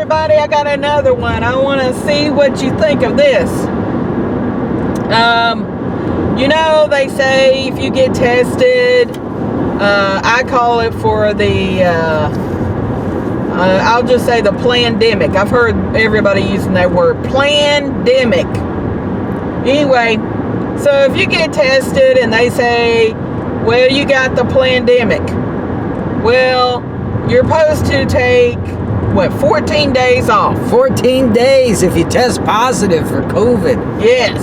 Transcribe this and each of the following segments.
everybody, I got another one. I want to see what you think of this. You know, they say if you get tested, I call it for the, I'll just say the plandemic. I've heard everybody using that word, plandemic. Anyway, so if you get tested and they say, well, you got the plandemic, well, you're supposed to take, 14 days off. 14 days if you test positive for COVID. Yes.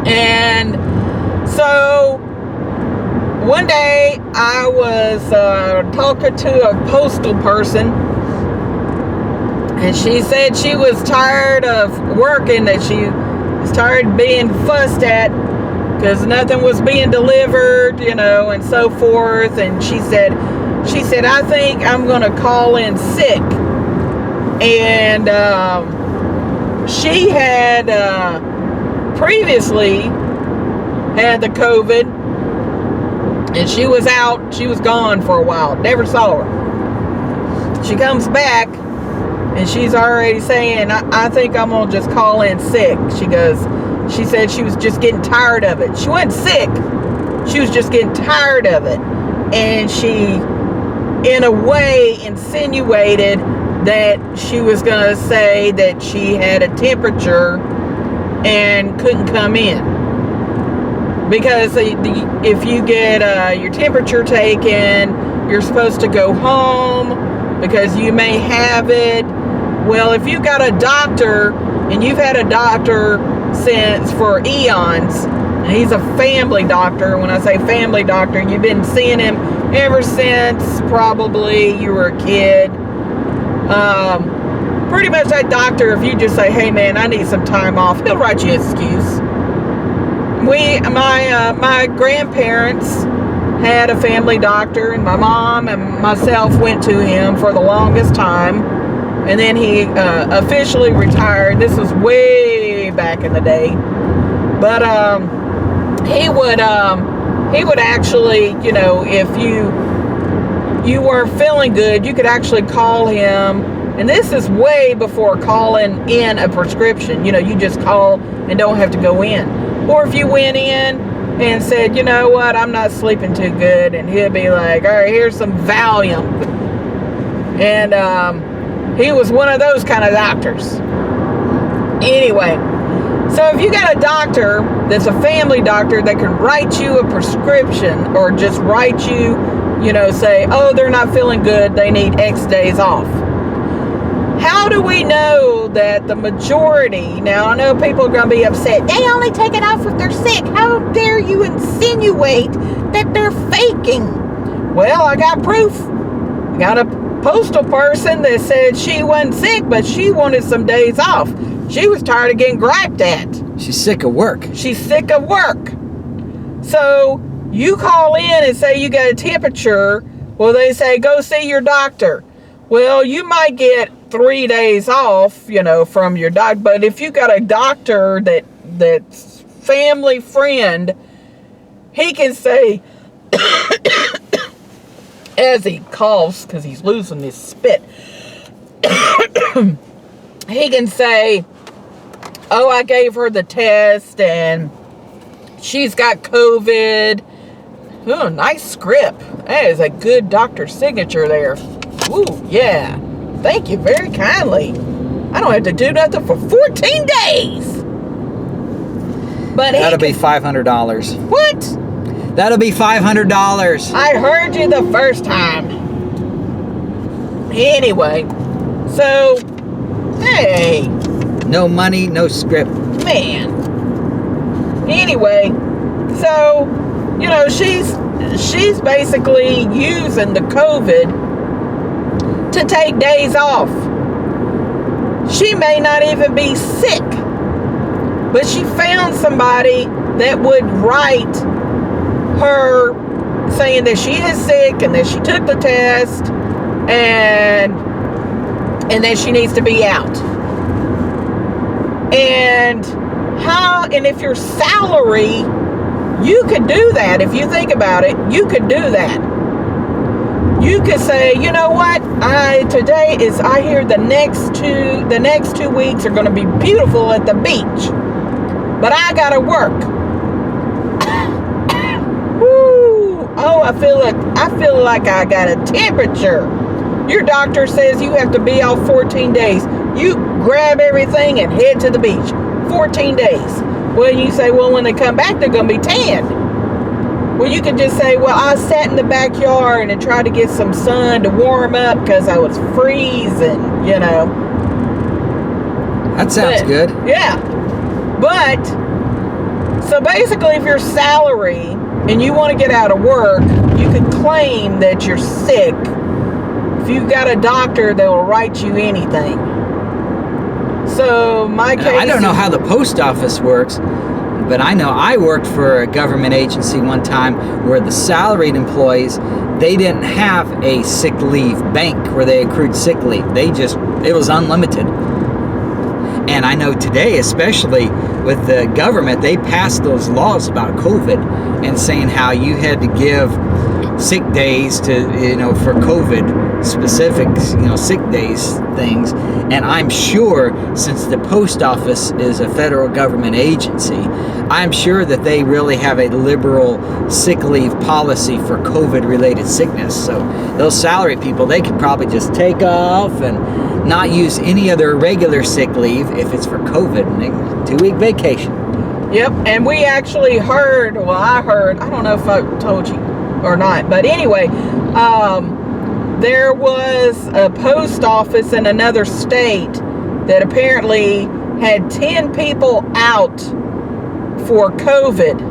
And so one day I was talking to a postal person, and she said she was tired of working, that she was tired of being fussed at because nothing was being delivered, and so forth. And she said, I think I'm going to call in sick. And she had previously had the COVID, and she was out. She was gone for a while. Never saw her. She comes back, and she's already saying, I think I'm going to just call in sick. She said she was just getting tired of it. She wasn't sick. She was just getting tired of it. And she, in a way, insinuated that she was going to say that she had a temperature and couldn't come in. Because if you get your temperature taken, you're supposed to go home because you may have it. Well, if you got a doctor, and you've had a doctor for eons, and he's a family doctor. When I say family doctor, you've been seeing him ever since probably you were a kid. Pretty much that doctor, if you just say, hey man, I need some time off, he'll write you an excuse. My grandparents had a family doctor, and my mom and myself went to him for the longest time. And then he officially retired. This was way back in the day. But he would actually, if you weren't feeling good, you could actually call him. And this is way before calling in a prescription. You just call and don't have to go in. Or if you went in and said, you know what, I'm not sleeping too good, and he'll be like, all right, here's some Valium. And he was one of those kind of doctors. Anyway, so if you got a doctor that's a family doctor that can write you a prescription, or just write you, say, oh, they're not feeling good, they need X days off. How do we know that the majority, now I know people are going to be upset, they only take it off if they're sick. How dare you insinuate that they're faking? Well, I got proof. I got a postal person that said she wasn't sick, but she wanted some days off. She was tired of getting griped at. She's sick of work. She's sick of work. So you call in and say you got a temperature. Well, they say, go see your doctor. Well, you might get 3 days off, from your doctor. But if you got a doctor that's family friend, he can say, as he coughs, because he's losing his spit, he can say, oh, I gave her the test and she's got COVID. Oh, nice script. That is a good doctor's signature there. Ooh, yeah. Thank you very kindly. I don't have to do nothing for 14 days. But that'll be $500. What? That'll be $500. I heard you the first time. Anyway, so, hey. No money, no script. Man. Anyway, so, she's basically using the COVID to take days off. She may not even be sick, but she found somebody that would write her saying that she is sick and that she took the test and that she needs to be out. And if your salary, you could do that. If you think about it, you could do that. You could say, you know what, I said, today is, I hear the next 2 weeks are going to be beautiful at the beach, but I got to work. Woo! Oh, I feel like I got a temperature. Your doctor says you have to be off 14 days. You grab everything and head to the beach. 14 days. Well, you say, well, when they come back, they're going to be tanned. Well, you could just say, well, I sat in the backyard and tried to get some sun to warm up because I was freezing, you know. That sounds good. Yeah. But, so basically, if you're salary and you want to get out of work, you could claim that you're sick. If you've got a doctor, they will write you anything. So, my case... I don't know how the post office works, but I know I worked for a government agency one time where the salaried employees, they didn't have a sick leave bank where they accrued sick leave. It was unlimited. And I know today, especially with the government, they passed those laws about COVID and saying how you had to give sick days to, for COVID specific, sick days things. And I'm sure, since the post office is a federal government agency, I'm sure that they really have a liberal sick leave policy for COVID related sickness. So those salary people, they could probably just take off and not use any other regular sick leave if it's for COVID, and 2-week vacation. Yep. And we actually heard, I don't know if I told you or not, but anyway, there was a post office in another state that apparently had 10 people out for COVID.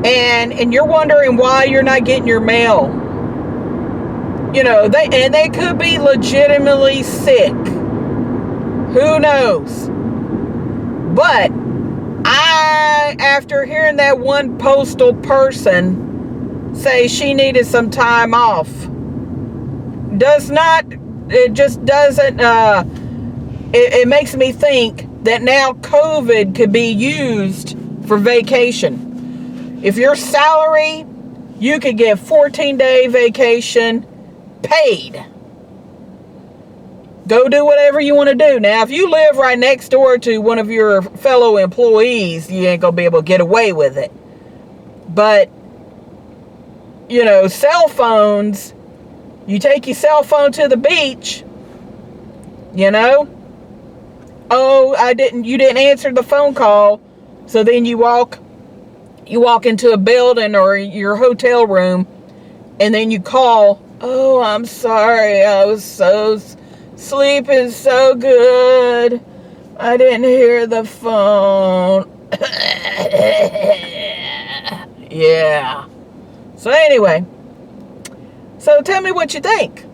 And you're wondering why you're not getting your mail. They could be legitimately sick. Who knows? But after hearing that one postal person say she needed some time off, it makes me think that now COVID could be used for vacation. If you're salary, you could get 14-day vacation paid. Go do whatever you want to do. Now, if you live right next door to one of your fellow employees, you ain't gonna be able to get away with it. But cell phones, you take your cell phone to the beach, oh, you didn't answer the phone call, so then you walk into a building or your hotel room, and then you call, oh, I'm sorry, I was sleeping so good, I didn't hear the phone. Yeah. So anyway, so tell me what you think.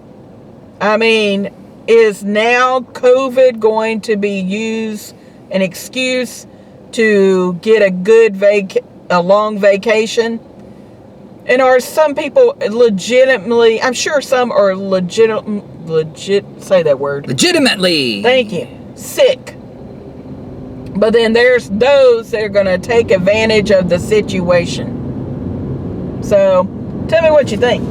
I mean, is now COVID going to be used an excuse to get a long vacation? And are some people legitimately, I'm sure some are say that word. Legitimately. Thank you. Sick. But then there's those that are going to take advantage of the situation. So, tell me what you think.